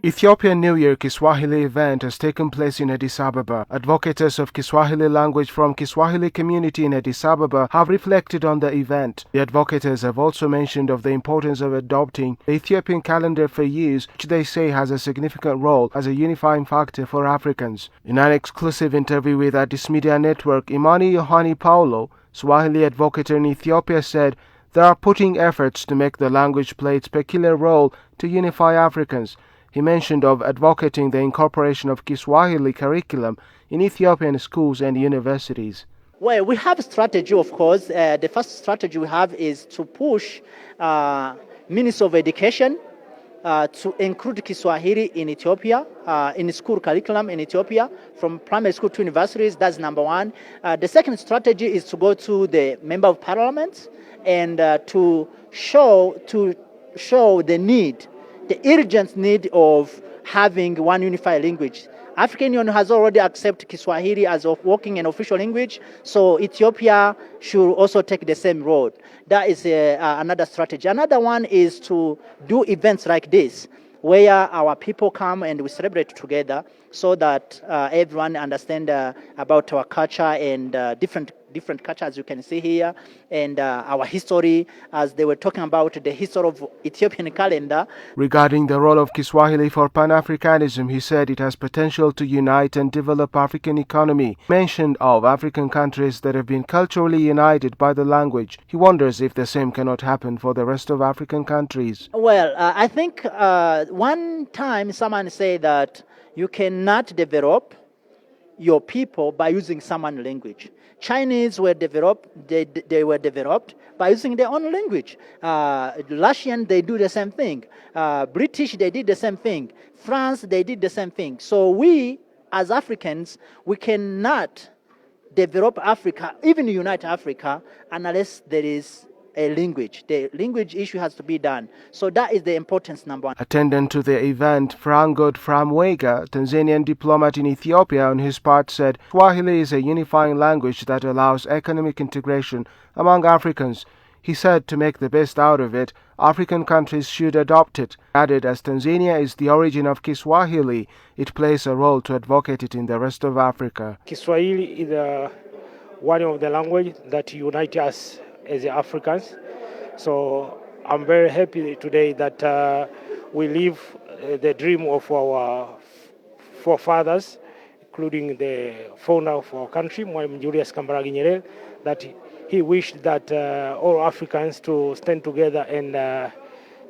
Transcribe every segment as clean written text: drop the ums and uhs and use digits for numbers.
Ethiopian New Year Kiswahili event has taken place in Addis Ababa. Advocates of Kiswahili language from Kiswahili community in Addis Ababa have reflected on the event. The advocates have also mentioned of the importance of adopting the Ethiopian calendar for use, which they say has a significant role as a unifying factor for Africans. In an exclusive interview with Addis Media Network, Imani Yohani Paulo, Swahili advocate in Ethiopia, said they are putting efforts to make the language play its peculiar role to unify Africans. He mentioned of advocating the incorporation of Kiswahili curriculum in Ethiopian schools and universities. Well, we have a strategy, of course. The first strategy we have is to push Ministry of Education to include Kiswahili in Ethiopia, in school curriculum in Ethiopia, from primary school to universities. That's number one. The second strategy is to go to the Member of Parliament and to show the need, the urgent need of having one unified language. African Union has already accepted Kiswahili as a working and official language, so Ethiopia should also take the same road. That is another strategy. Another one is to do events like this, where our people come and we celebrate together so that everyone understands about our culture and different cultures you can see here, and our history, as they were talking about the history of Ethiopian calendar. Regarding the role of Kiswahili for Pan-Africanism, he said it has potential to unite and develop African economy. He mentioned of African countries that have been culturally united by the language. He wonders if the same cannot happen for the rest of African countries. Well, I think one time someone said that you cannot develop your people by using someone's language. Chinese were developed, they were developed by using their own language. Russian, they do the same thing. British, they did the same thing. France, they did the same thing. So we, as Africans, we cannot develop Africa, even unite Africa, unless there is a language. The language issue has to be done. So that is the importance number one. Attendant to the event, Frangod Framwega, Tanzanian diplomat in Ethiopia, on his part said Swahili is a unifying language that allows economic integration among Africans. He said to make the best out of it, African countries should adopt it. Added, as Tanzania is the origin of Kiswahili, it plays a role to advocate it in the rest of Africa. Kiswahili is one of the languages that unite us as Africans. So I'm very happy today that we live the dream of our forefathers, including the founder of our country, Mwalimu Julius Kambarage Nyerere, that he wished that all Africans to stand together and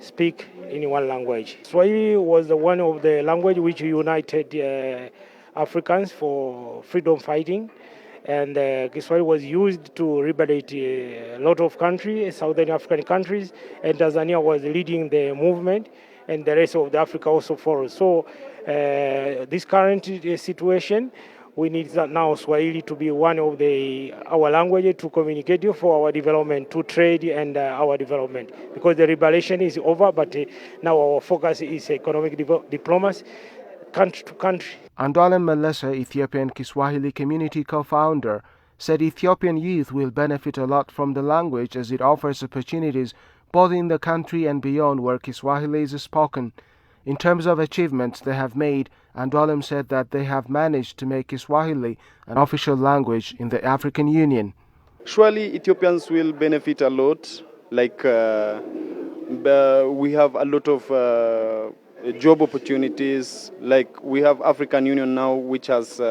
speak in one language. Swahili was one of the languages which united Africans for freedom fighting. And Kiswahili was used to liberate a lot of countries, Southern African countries, and Tanzania was leading the movement, and the rest of Africa also followed. So this current situation, we need now Swahili to be one of our languages to communicate for our development, to trade and our development. Because the liberation is over, but now our focus is economic diplomacy, country to country. Andualem Melesa, Ethiopian Kiswahili community co-founder, said Ethiopian youth will benefit a lot from the language as it offers opportunities both in the country and beyond where Kiswahili is spoken. In terms of achievements they have made, Andualem said that they have managed to make Kiswahili an official language in the African Union. Surely Ethiopians will benefit a lot, like we have a lot of job opportunities, like we have African Union now, which has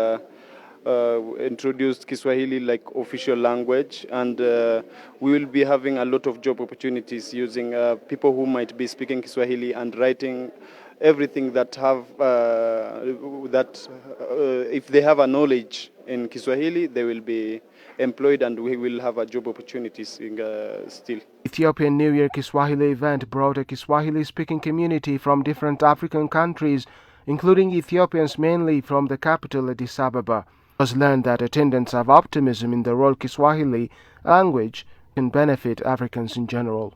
introduced Kiswahili like official language, and we will be having a lot of job opportunities using people who might be speaking Kiswahili and writing everything that have if they have a knowledge in Kiswahili, they will be employed and we will have a job opportunities still. Ethiopian New Year Kiswahili event brought a Kiswahili-speaking community from different African countries, including Ethiopians mainly from the capital Addis Ababa. It was learned that attendants have optimism in the role Kiswahili language can benefit Africans in general.